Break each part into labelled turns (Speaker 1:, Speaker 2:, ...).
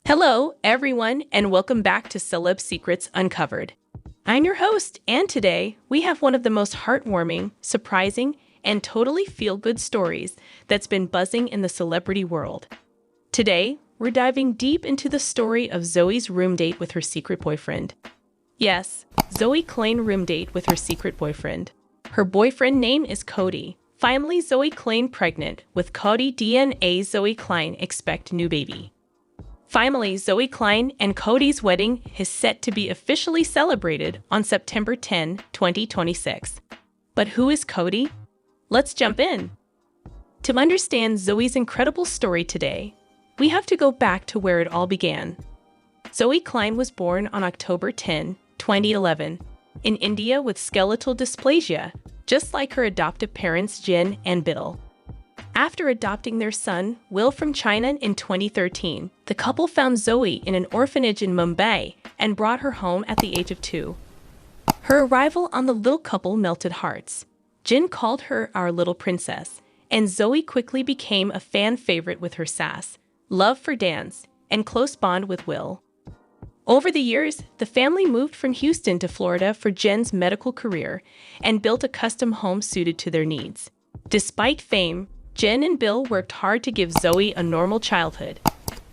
Speaker 1: Hello, everyone, and welcome back to Celeb Secrets Uncovered. I'm your host, and today we have one of the most heartwarming, surprising, and totally feel-good stories that's been buzzing in the celebrity world. Today, we're diving deep into the story of Zoey's room date with her secret boyfriend. Yes, Zoey Klein room date with her secret boyfriend. Her boyfriend name is Cody. Finally, Zoey Klein pregnant with Cody DNA. Zoey Klein expect new baby. Finally, Zoey Klein and Cody's wedding is set to be officially celebrated on September 10, 2026. But who is Cody? Let's jump in. To understand Zoey's incredible story today, we have to go back to where it all began. Zoey Klein was born on October 10, 2011, in India with skeletal dysplasia, just like her adoptive parents Jin and Bill. After adopting their son, Will, from China in 2013, the couple found Zoey in an orphanage in Mumbai and brought her home at the age of 2. Her arrival on the little couple melted hearts. Jin called her our little princess, and Zoey quickly became a fan favorite with her sass, love for dance, and close bond with Will. Over the years, the family moved from Houston to Florida for Jen's medical career and built a custom home suited to their needs. Despite fame, Jen and Bill worked hard to give Zoey a normal childhood.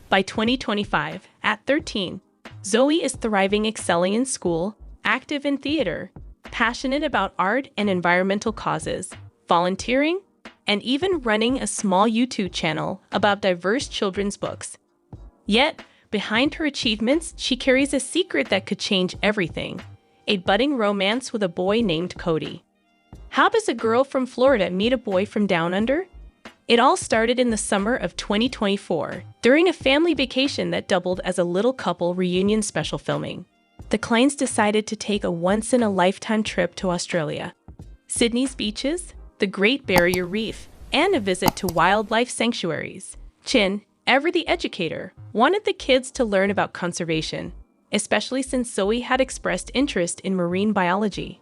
Speaker 1: By 2025, at 13, Zoey is thriving, excelling in school, active in theater, passionate about art and environmental causes, volunteering, and even running a small YouTube channel about diverse children's books. Yet, behind her achievements, she carries a secret that could change everything: a budding romance with a boy named Cody. How does a girl from Florida meet a boy from down under? It all started in the summer of 2024, during a family vacation that doubled as a little couple reunion special filming. The Kleins decided to take a once-in-a-lifetime trip to Australia. Sydney's beaches, the Great Barrier Reef, and a visit to wildlife sanctuaries. Chin, ever the educator, wanted the kids to learn about conservation, especially since Zoey had expressed interest in marine biology.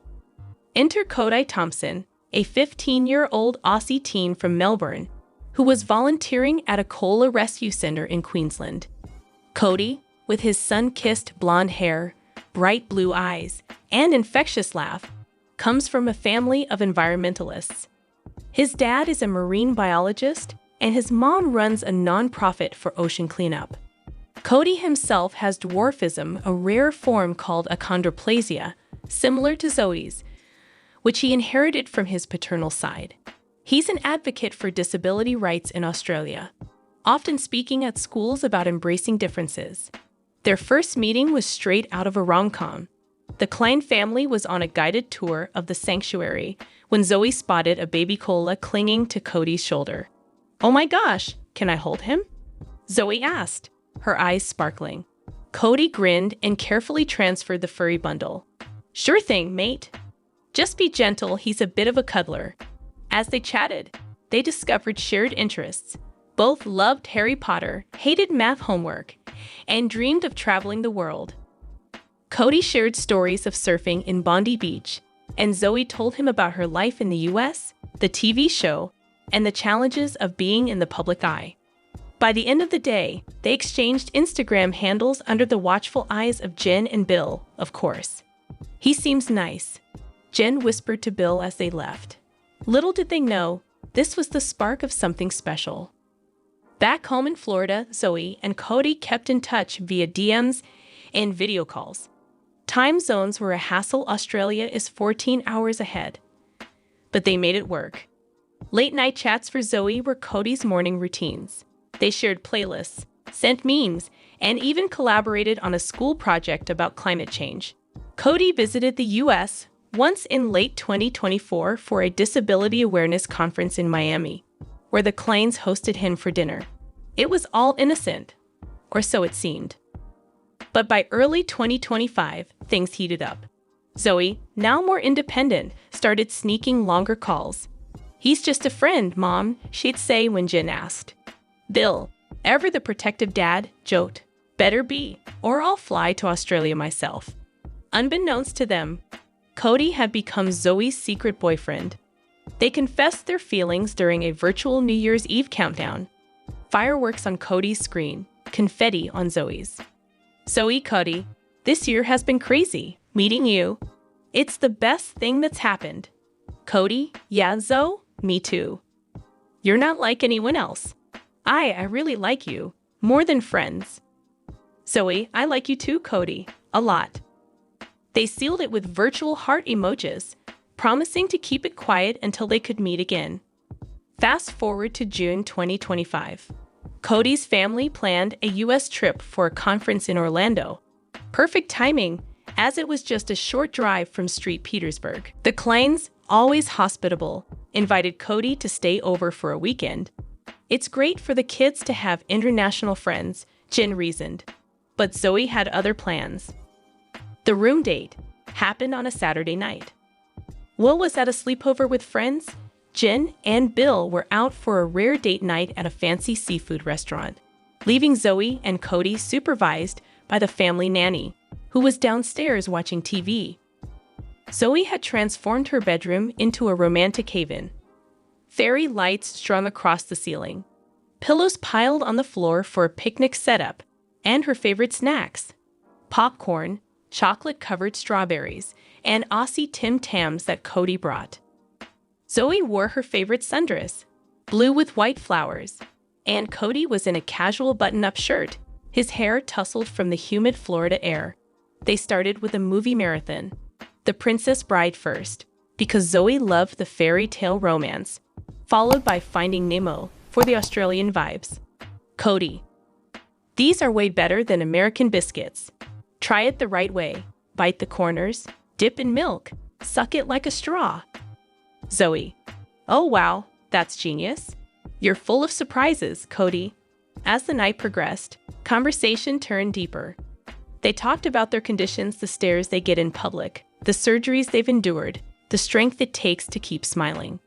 Speaker 1: Enter Cody Thompson, a 15-year-old Aussie teen from Melbourne, who was volunteering at a koala rescue center in Queensland. Cody, with his sun-kissed blonde hair, bright blue eyes, and infectious laugh, comes from a family of environmentalists. His dad is a marine biologist, and his mom runs a non-profit for ocean cleanup. Cody himself has dwarfism, a rare form called achondroplasia, similar to Zoey's, which he inherited from his paternal side. He's an advocate for disability rights in Australia, often speaking at schools about embracing differences. Their first meeting was straight out of a rom-com. The Klein family was on a guided tour of the sanctuary when Zoey spotted a baby koala clinging to Cody's shoulder. "Oh my gosh, can I hold him?" Zoey asked, her eyes sparkling. Cody grinned and carefully transferred the furry bundle. "Sure thing, mate. Just be gentle, he's a bit of a cuddler." As they chatted, they discovered shared interests. Both loved Harry Potter, hated math homework, and dreamed of traveling the world. Cody shared stories of surfing in Bondi Beach, and Zoey told him about her life in the US, the TV show, and the challenges of being in the public eye. By the end of the day, they exchanged Instagram handles under the watchful eyes of Jen and Bill, of course. "He seems nice," Jen whispered to Bill as they left. Little did they know, this was the spark of something special. Back home in Florida, Zoey and Cody kept in touch via DMs and video calls. Time zones were a hassle. Australia is 14 hours ahead. But they made it work. Late-night chats for Zoey were Cody's morning routines. They shared playlists, sent memes, and even collaborated on a school project about climate change. Cody visited the US once in late 2024 for a disability awareness conference in Miami, where the Kleins hosted him for dinner. It was all innocent, or so it seemed. But by early 2025, things heated up. Zoey, now more independent, started sneaking longer calls. "He's just a friend, Mom," she'd say when Jen asked. Bill, ever the protective dad, joked, "Better be, or I'll fly to Australia myself." Unbeknownst to them, Cody had become Zoey's secret boyfriend. They confessed their feelings during a virtual New Year's Eve countdown. Fireworks on Cody's screen, confetti on Zoey's. Zoey, Cody, this year has been crazy. Meeting you. It's the best thing that's happened. Cody, yeah, Zoe, me too. You're not like anyone else. I really like you. More than friends. Zoey, I like you too, Cody. A lot. They sealed it with virtual heart emojis, promising to keep it quiet until they could meet again. Fast forward to June 2025. Cody's family planned a U.S. trip for a conference in Orlando. Perfect timing, as it was just a short drive from St. Petersburg. The Kleins, always hospitable, invited Cody to stay over for a weekend. It's great for the kids to have international friends, Jen reasoned. But Zoey had other plans. The room date happened on a Saturday night. Will was at a sleepover with friends. Jen and Bill were out for a rare date night at a fancy seafood restaurant, leaving Zoey and Cody supervised by the family nanny, who was downstairs watching TV. Zoey had transformed her bedroom into a romantic haven. Fairy lights strung across the ceiling, pillows piled on the floor for a picnic setup, and her favorite snacks: popcorn, chocolate-covered strawberries, and Aussie Tim Tams that Cody brought. Zoey wore her favorite sundress, blue with white flowers, and Cody was in a casual button-up shirt, his hair tousled from the humid Florida air. They started with a movie marathon. The Princess Bride first, because Zoey loved the fairy tale romance, followed by Finding Nemo for the Australian vibes. Cody: these are way better than American biscuits. Try it the right way. Bite the corners, dip in milk, suck it like a straw. Zoey: oh wow, that's genius. You're full of surprises, Cody. As the night progressed, conversation turned deeper. They talked about their conditions, the stares they get in public, the surgeries they've endured, the strength it takes to keep smiling.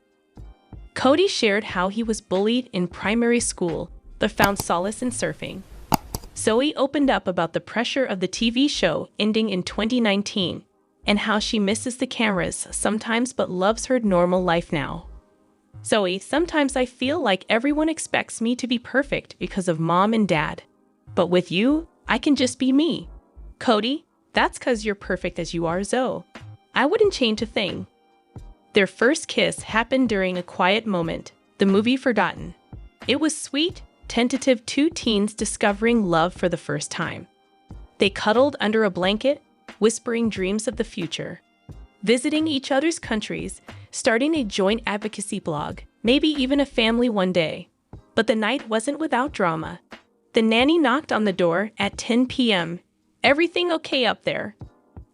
Speaker 1: Cody shared how he was bullied in primary school, but found solace in surfing. Zoey opened up about the pressure of the TV show ending in 2019, and how she misses the cameras sometimes but loves her normal life now. Zoey: sometimes I feel like everyone expects me to be perfect because of mom and dad. But with you, I can just be me. Cody: that's 'cause you're perfect as you are, Zoe. I wouldn't change a thing. Their first kiss happened during a quiet moment, the movie Forgotten. It was sweet, tentative, two teens discovering love for the first time. They cuddled under a blanket, whispering dreams of the future, visiting each other's countries, starting a joint advocacy blog, maybe even a family one day. But the night wasn't without drama. The nanny knocked on the door at 10 p.m. Everything okay up there?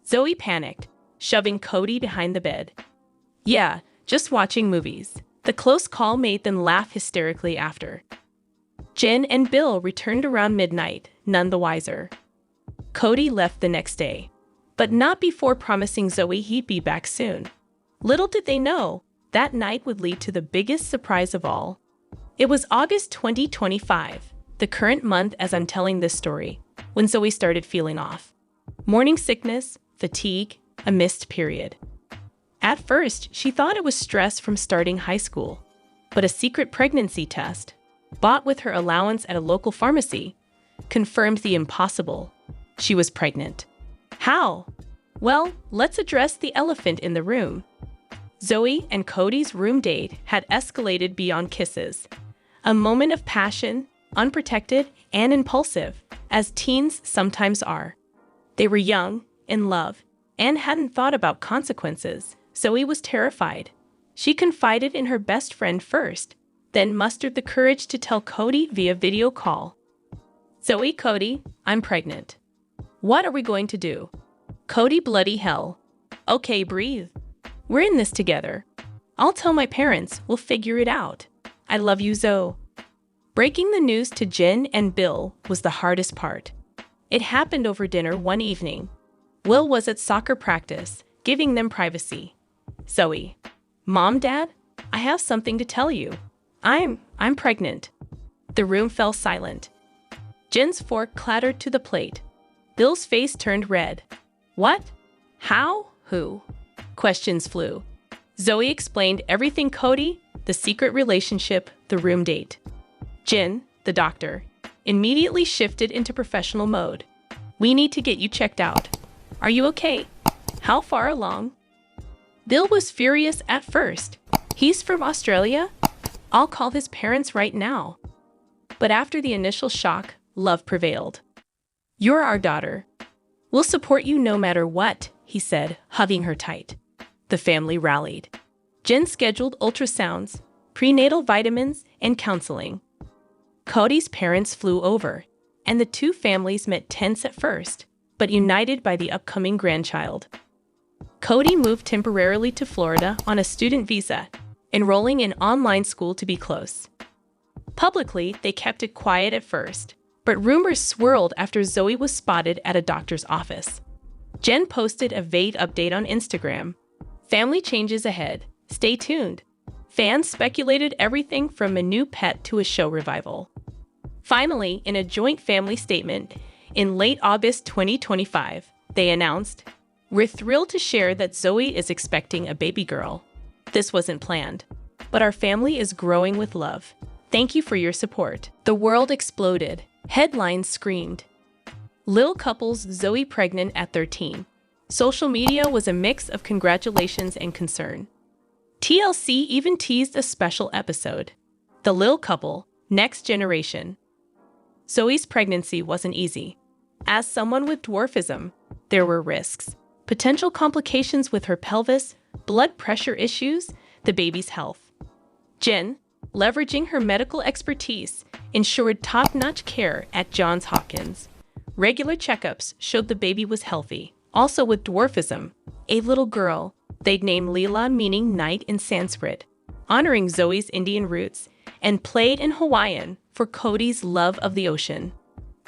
Speaker 1: Zoey panicked, shoving Cody behind the bed. Yeah, just watching movies. The close call made them laugh hysterically after. Jen and Bill returned around midnight, none the wiser. Cody left the next day, but not before promising Zoey he'd be back soon. Little did they know, that night would lead to the biggest surprise of all. It was August 2025, the current month as I'm telling this story, when Zoey started feeling off. Morning sickness, fatigue, a missed period. At first, she thought it was stress from starting high school, but a secret pregnancy test, bought with her allowance at a local pharmacy, confirmed the impossible. She was pregnant. How? Well, let's address the elephant in the room. Zoey and Cody's room date had escalated beyond kisses. A moment of passion, unprotected and impulsive, as teens sometimes are. They were young, in love, and hadn't thought about consequences. Zoey was terrified. She confided in her best friend first, then mustered the courage to tell Cody via video call. Zoey: Cody, I'm pregnant. What are we going to do? Cody: bloody hell. Okay, breathe. We're in this together. I'll tell my parents, we'll figure it out. I love you, Zoe. Breaking the news to Jen and Bill was the hardest part. It happened over dinner one evening. Will was at soccer practice, giving them privacy. Zoey: Mom, Dad, I have something to tell you. I'm pregnant. The room fell silent. Jen's fork clattered to the plate. Bill's face turned red. What? How? Who? Questions flew. Zoey explained everything: Cody, the secret relationship, the room date. Jen, the doctor. immediately shifted into professional mode. We need to get you checked out. Are you okay? How far along? Bill was furious at first. He's from Australia? I'll call his parents right now. But after the initial shock, love prevailed. You're our daughter. We'll support you no matter what, he said, hugging her tight. The family rallied. Jen scheduled ultrasounds, prenatal vitamins, and counseling. Cody's parents flew over, and the two families met tense at first, but united by the upcoming grandchild. Cody moved temporarily to Florida on a student visa, enrolling in online school to be close. Publicly, they kept it quiet at first, but rumors swirled after Zoey was spotted at a doctor's office. Jen posted a vague update on Instagram. Family changes ahead. Stay tuned. Fans speculated everything from a new pet to a show revival. Finally, in a joint family statement, in late August 2025, they announced, "We're thrilled to share that Zoey is expecting a baby girl. This wasn't planned, but our family is growing with love. Thank you for your support." The world exploded. Headlines screamed, "Lil couples Zoey pregnant at 13." Social media was a mix of congratulations and concern. TLC even teased a special episode, "The Lil Couple, Next Generation." Zoey's pregnancy wasn't easy. As someone with dwarfism, there were risks. Potential complications with her pelvis, blood pressure issues, the baby's health. Jen, leveraging her medical expertise, ensured top-notch care at Johns Hopkins. Regular checkups showed the baby was healthy, also with dwarfism. A little girl, they'd named Leela, meaning night in Sanskrit, honoring Zoey's Indian roots, and played in Hawaiian for Cody's love of the ocean.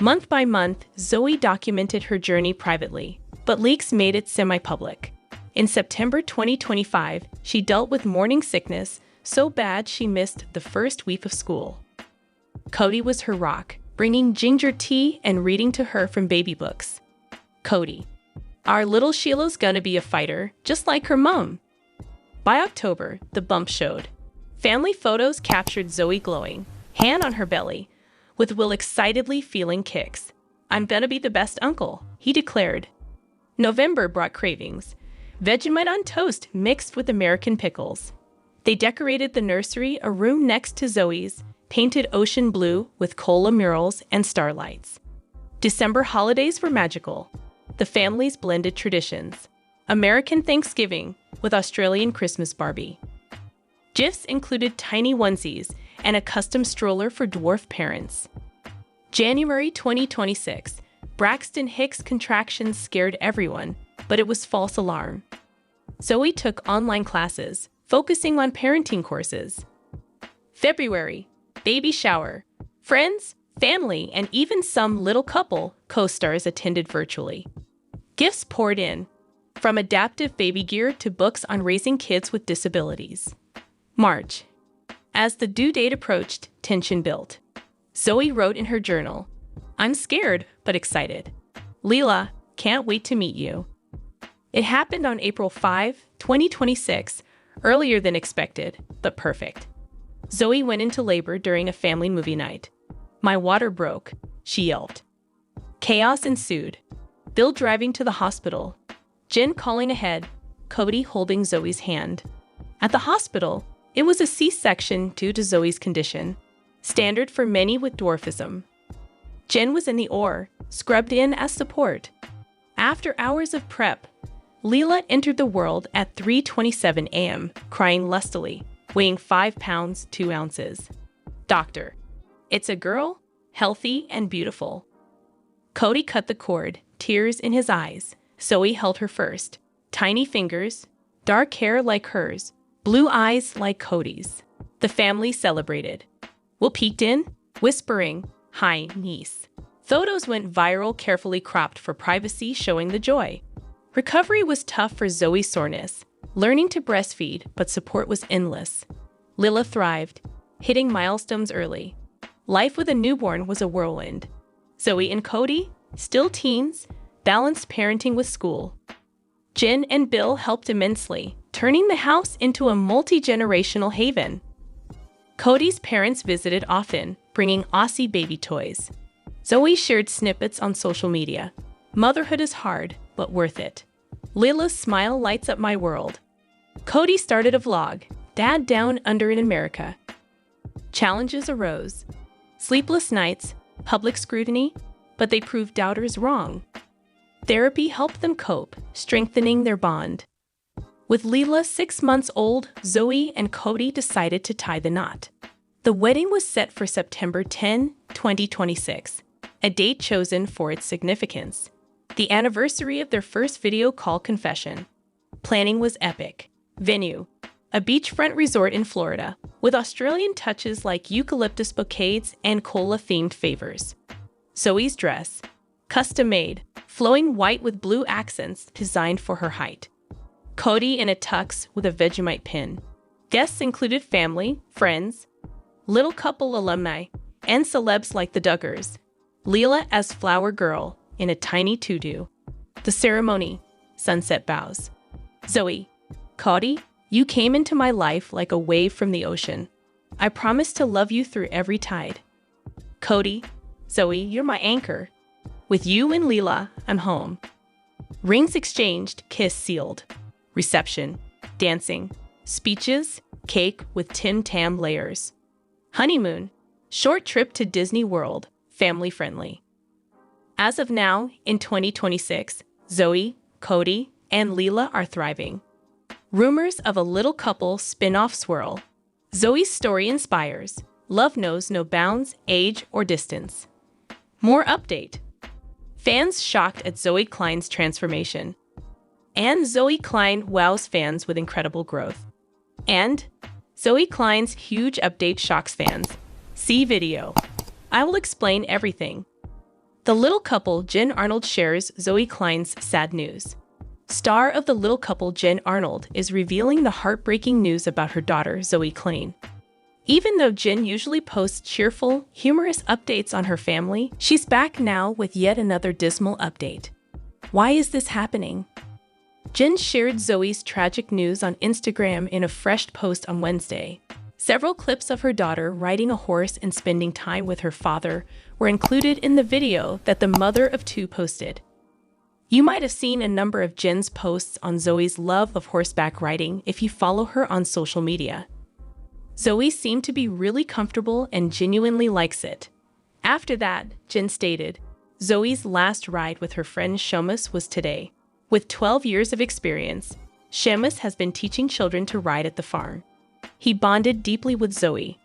Speaker 1: Month by month, Zoey documented her journey privately, but leaks made it semi-public. In September 2025, she dealt with morning sickness so bad she missed the first week of school. Cody was her rock, bringing ginger tea and reading to her from baby books. Cody, "Our little Sheila's gonna be a fighter, just like her mom." By October, the bump showed. Family photos captured Zoey glowing, hand on her belly, with Will excitedly feeling kicks. "I'm gonna be the best uncle," he declared. November brought cravings. Vegemite on toast mixed with American pickles. They decorated the nursery, a room next to Zoey's, painted ocean blue with cola murals and starlights. December holidays were magical. The families blended traditions. American Thanksgiving with Australian Christmas Barbie. Gifts included tiny onesies and a custom stroller for dwarf parents. January 2026, Braxton Hicks' contractions scared everyone, but it was false alarm. Zoey took online classes, focusing on parenting courses. February, baby shower. Friends, family, and even some little couple co-stars attended virtually. Gifts poured in, from adaptive baby gear to books on raising kids with disabilities. March. As the due date approached, tension built. Zoey wrote in her journal, "I'm scared, but excited. Leela, can't wait to meet you." It happened on April 5, 2026, earlier than expected, but perfect. Zoey went into labor during a family movie night. "My water broke," she yelped. Chaos ensued. Bill driving to the hospital. Jen calling ahead, Cody holding Zoey's hand. At the hospital, it was a C-section due to Zoey's condition, standard for many with dwarfism. Jen was in the OR, scrubbed in as support. After hours of prep, Leela entered the world at 3:27 a.m., crying lustily, weighing 5 pounds, 2 ounces. "Doctor, it's a girl, healthy and beautiful." Cody cut the cord, tears in his eyes. Zoey held her first. Tiny fingers, dark hair like hers, blue eyes like Cody's. The family celebrated. Will peeked in, whispering, "Hi, niece." Photos went viral, carefully cropped for privacy, showing the joy. Recovery was tough for Zoey's soreness, learning to breastfeed, but support was endless. Lila thrived, hitting milestones early. Life with a newborn was a whirlwind. Zoey and Cody, still teens, balanced parenting with school. Jen and Bill helped immensely, turning the house into a multi-generational haven. Cody's parents visited often, bringing Aussie baby toys. Zoey shared snippets on social media. Motherhood is hard, but worth it. Lila's smile lights up my world. Cody started a vlog. Dad down under in America. Challenges arose. Sleepless nights, public scrutiny, but they proved doubters wrong. Therapy helped them cope, strengthening their bond. With Lila 6 months old, Zoey and Cody decided to tie the knot. The wedding was set for September 10, 2026, a date chosen for its significance. The anniversary of their first video call confession. Planning was epic. Venue: a beachfront resort in Florida, with Australian touches like eucalyptus bouquets and cola-themed favors. Zoey's dress: custom-made, flowing white with blue accents designed for her height. Cody in a tux with a Vegemite pin. Guests included family, friends, Little Couple alumni, and celebs like the Duggars. Lila as flower girl in a tiny tutu. The ceremony: sunset bows. Zoey: Cody, you came into my life like a wave from the ocean. I promise to love you through every tide. Cody: Zoey, you're my anchor. With you and Lila, I'm home. Rings exchanged, kiss sealed. Reception: dancing, speeches, cake with Tim Tam layers. Honeymoon: short trip to Disney World, family friendly. As of now, in 2026, Zoey, Cody, and Lila are thriving. Rumors of a Little Couple spin-off swirl. Zoey's story inspires. Love knows no bounds, age, or distance. More update. Fans shocked at Zoey Klein's transformation. And Zoey Klein wows fans with incredible growth. And Zoey Klein's huge update shocks fans. See video. I will explain everything. The Little Couple Jen Arnold shares Zoey Klein's sad news. Star of The Little Couple Jen Arnold is revealing the heartbreaking news about her daughter, Zoey Klein. Even though Jen usually posts cheerful, humorous updates on her family, she's back now with yet another dismal update. Why is this happening? Jen shared Zoey's tragic news on Instagram in a fresh post on Wednesday. Several clips of her daughter riding a horse and spending time with her father were included in the video that the mother of two posted. You might have seen a number of Jen's posts on Zoey's love of horseback riding if you follow her on social media. Zoey seemed to be really comfortable and genuinely likes it. After that, Jen stated, Zoey's last ride with her friend Seamus was today. With 12 years of experience, Seamus has been teaching children to ride at the farm. He bonded deeply with Zoey.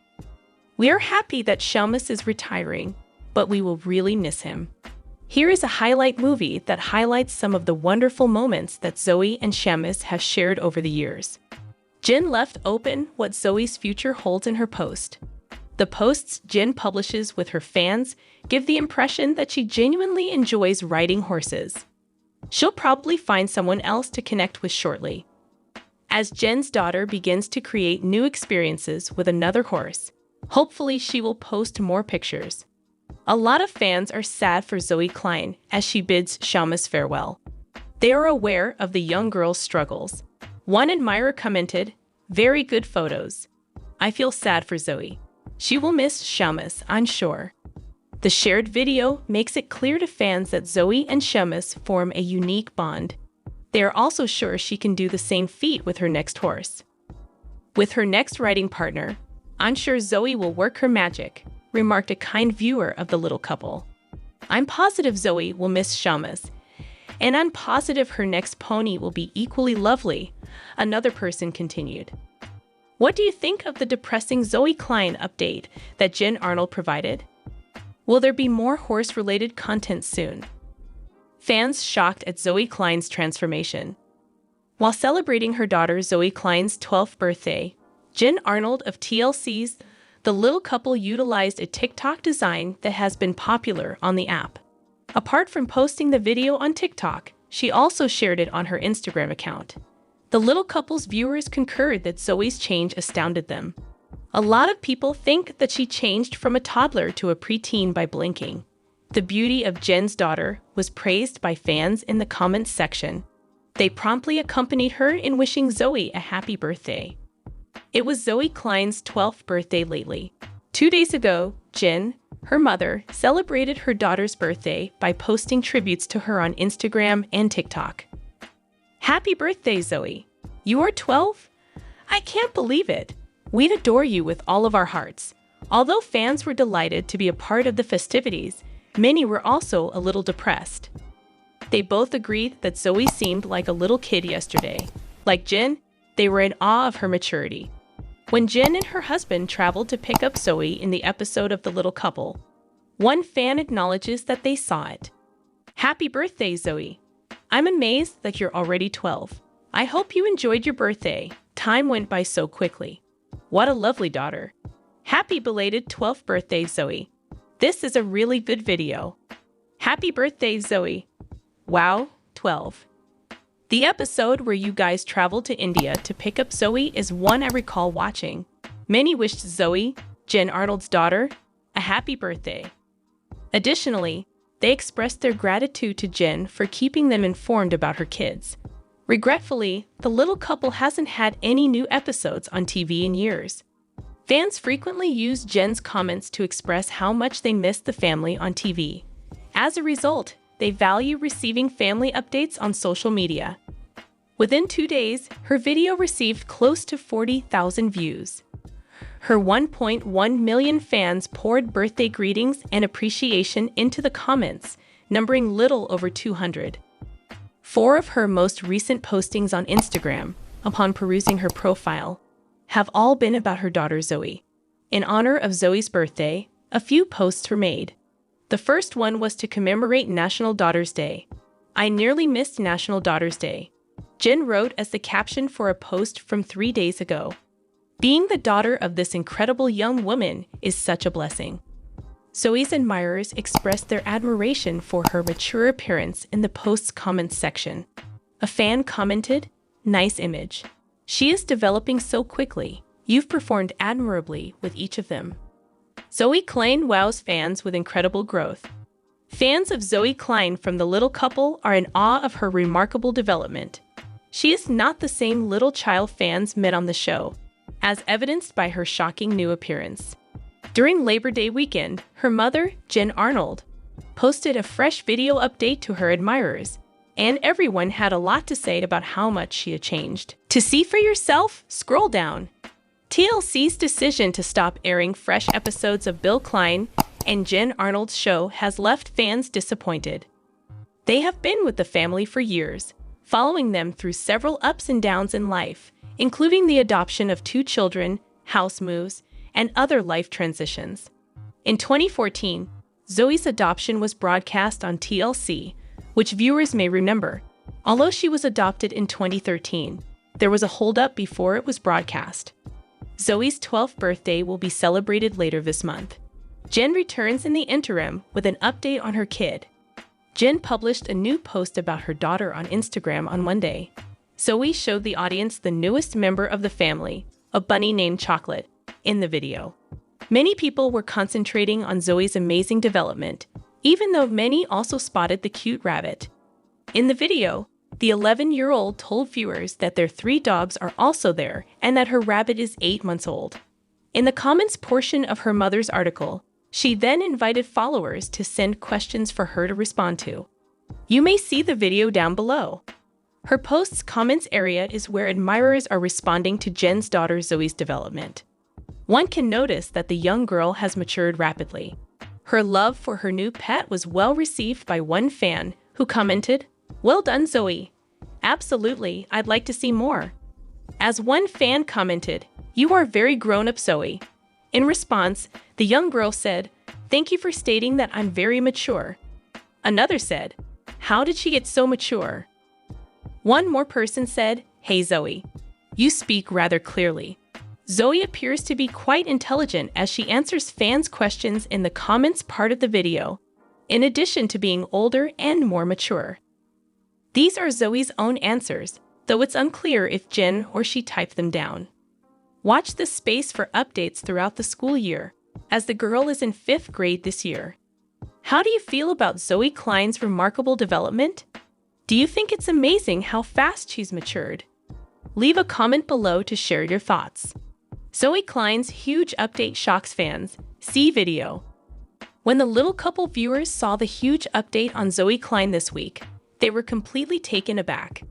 Speaker 1: We are happy that Seamus is retiring, but we will really miss him. Here is a highlight movie that highlights some of the wonderful moments that Zoey and Seamus have shared over the years. Jen left open what Zoey's future holds in her post. The posts Jen publishes with her fans give the impression that she genuinely enjoys riding horses. She'll probably find someone else to connect with shortly. As Jen's daughter begins to create new experiences with another horse, hopefully she will post more pictures. A lot of fans are sad for Zoey Klein as she bids Seamus farewell. They are aware of the young girl's struggles. One admirer commented, "Very good photos. I feel sad for Zoey. She will miss Seamus, I'm sure." The shared video makes it clear to fans that Zoey and Seamus form a unique bond. They are also sure she can do the same feat with her next horse. With her next riding partner, I'm sure Zoey will work her magic, remarked a kind viewer of The Little Couple. I'm positive Zoey will miss Seamus, and I'm positive her next pony will be equally lovely, another person continued. What do you think of the depressing Zoey Klein update that Jen Arnold provided? Will there be more horse-related content soon? Fans shocked at Zoey Klein's transformation. While celebrating her daughter Zoey Klein's 12th birthday, Jen Arnold of TLC's The Little Couple utilized a TikTok design that has been popular on the app. Apart from posting the video on TikTok, she also shared it on her Instagram account. The Little Couple's viewers concurred that Zoey's change astounded them. A lot of people think that she changed from a toddler to a preteen by blinking. The beauty of Jen's daughter was praised by fans in the comments section. They promptly accompanied her in wishing Zoey a happy birthday. It was Zoey Klein's 12th birthday lately. 2 days ago, Jen, her mother, celebrated her daughter's birthday by posting tributes to her on Instagram and TikTok. Happy birthday, Zoey! You are 12? I can't believe it! We adore you with all of our hearts. Although fans were delighted to be a part of the festivities, many were also a little depressed. They both agreed that Zoey seemed like a little kid yesterday. Like Jin, they were in awe of her maturity. When Jin and her husband traveled to pick up Zoey in the episode of The Little Couple, one fan acknowledges that they saw it. Happy birthday, Zoey! I'm amazed that you're already 12. I hope you enjoyed your birthday. Time went by so quickly. What a lovely daughter. Happy belated 12th birthday, Zoey. This is a really good video. Happy birthday, Zoey. Wow, 12. The episode where you guys traveled to India to pick up Zoey is one I recall watching. Many wished Zoey, Jen Arnold's daughter, a happy birthday. Additionally, they expressed their gratitude to Jen for keeping them informed about her kids. Regretfully, the little couple hasn't had any new episodes on TV in years. Fans frequently use Jen's comments to express how much they miss the family on TV. As a result, they value receiving family updates on social media. Within 2 days, her video received close to 40,000 views. Her 1.1 million fans poured birthday greetings and appreciation into the comments, numbering little over 200. 4 of her most recent postings on Instagram, upon perusing her profile, have all been about her daughter Zoey. In honor of Zoey's birthday, a few posts were made. The first one was to commemorate National Daughters Day. I nearly missed National Daughters Day, Jen wrote as the caption for a post from 3 days ago. Being the daughter of this incredible young woman is such a blessing. Zoey's admirers expressed their admiration for her mature appearance in the post's comments section. A fan commented, "Nice image. She is developing so quickly. You've performed admirably with each of them." Zoey Klein wows fans with incredible growth. Fans of Zoey Klein from The Little Couple are in awe of her remarkable development. She is not the same little child fans met on the show, as evidenced by her shocking new appearance. During Labor Day weekend, her mother, Jen Arnold, posted a fresh video update to her admirers, and everyone had a lot to say about how much she had changed. To see for yourself, scroll down. TLC's decision to stop airing fresh episodes of Bill Klein and Jen Arnold's show has left fans disappointed. They have been with the family for years, following them through several ups and downs in life, including the adoption of 2 children, house moves, and other life transitions. In 2014, Zoey's adoption was broadcast on TLC, which viewers may remember. Although she was adopted in 2013, there was a holdup before it was broadcast. Zoey's 12th birthday will be celebrated later this month. Jen returns in the interim with an update on her kid. Jen published a new post about her daughter on Instagram on Monday. Zoey showed the audience the newest member of the family, a bunny named Chocolate, in the video. Many people were concentrating on Zoey's amazing development, even though many also spotted the cute rabbit. In the video, the 11-year-old told viewers that their 3 dogs are also there and that her rabbit is 8 months old. In the comments portion of her mother's article, she then invited followers to send questions for her to respond to. You may see the video down below. Her post's comments area is where admirers are responding to Jen's daughter Zoey's development. One can notice that the young girl has matured rapidly. Her love for her new pet was well received by one fan who commented, "Well done, Zoey. Absolutely, I'd like to see more." As one fan commented, "You are very grown up, Zoey." In response, the young girl said, "Thank you for stating that I'm very mature." Another said, "How did she get so mature?" One more person said, "Hey Zoey, you speak rather clearly." Zoey appears to be quite intelligent as she answers fans' questions in the comments part of the video, in addition to being older and more mature. These are Zoey's own answers, though it's unclear if Jen or she typed them down. Watch this space for updates throughout the school year, as the girl is in 5th grade this year. How do you feel about Zoey Klein's remarkable development? Do you think it's amazing how fast she's matured? Leave a comment below to share your thoughts. Zoey Klein's huge update shocks fans. See video. When the little couple viewers saw the huge update on Zoey Klein this week, they were completely taken aback.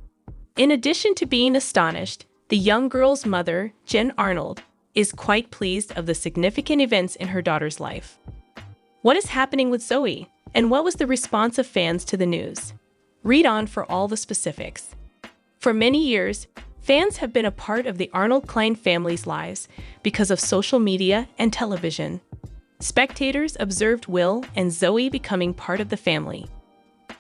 Speaker 1: In addition to being astonished, the young girl's mother, Jen Arnold, is quite pleased of the significant events in her daughter's life. What is happening with Zoey, and what was the response of fans to the news? Read on for all the specifics. For many years, fans have been a part of the Arnold Klein family's lives because of social media and television. Spectators observed Will and Zoey becoming part of the family.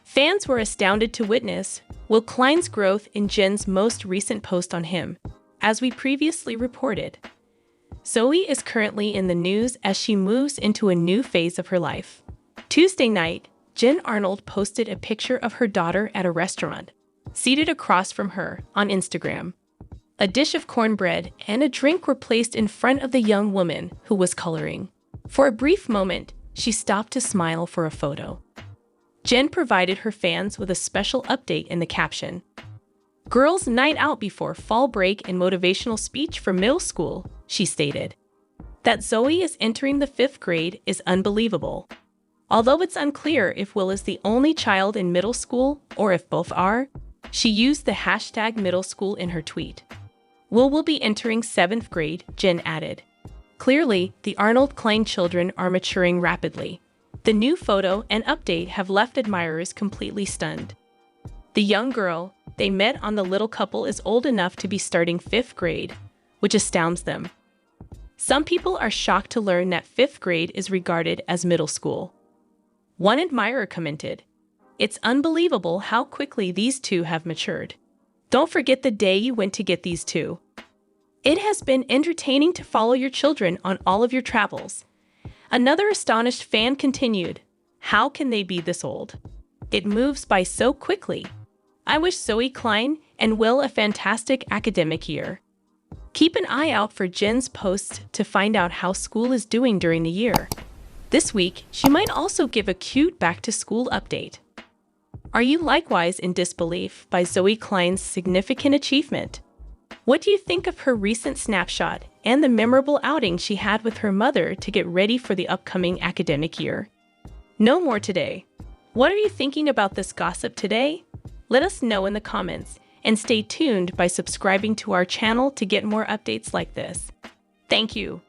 Speaker 1: Fans were astounded to witness Will Klein's growth in Jen's most recent post on him, as we previously reported. Zoey is currently in the news as she moves into a new phase of her life. Tuesday night, Jen Arnold posted a picture of her daughter at a restaurant, seated across from her on Instagram. A dish of cornbread and a drink were placed in front of the young woman who was coloring. For a brief moment, she stopped to smile for a photo. Jen provided her fans with a special update in the caption. "Girls' night out before fall break and motivational speech for middle school," she stated. That Zoey is entering the 5th grade is unbelievable. Although it's unclear if Will is the only child in middle school or if both are, she used the hashtag middle school in her tweet. Will be entering 7th grade, Jen added. Clearly, the Arnold Klein children are maturing rapidly. The new photo and update have left admirers completely stunned. The young girl they met on the little couple is old enough to be starting 5th grade, which astounds them. Some people are shocked to learn that 5th grade is regarded as middle school. One admirer commented, "It's unbelievable how quickly these two have matured. Don't forget the day you went to get these two. It has been entertaining to follow your children on all of your travels." Another astonished fan continued, "How can they be this old? It moves by so quickly. I wish Zoey Klein and Will a fantastic academic year." Keep an eye out for Jen's posts to find out how school is doing during the year. This week, she might also give a cute back-to-school update. Are you likewise in disbelief by Zoey Klein's significant achievement? What do you think of her recent snapshot and the memorable outing she had with her mother to get ready for the upcoming academic year? Know more today. What are you thinking about this gossip today? Let us know in the comments, and stay tuned by subscribing to our channel to get more updates like this. Thank you.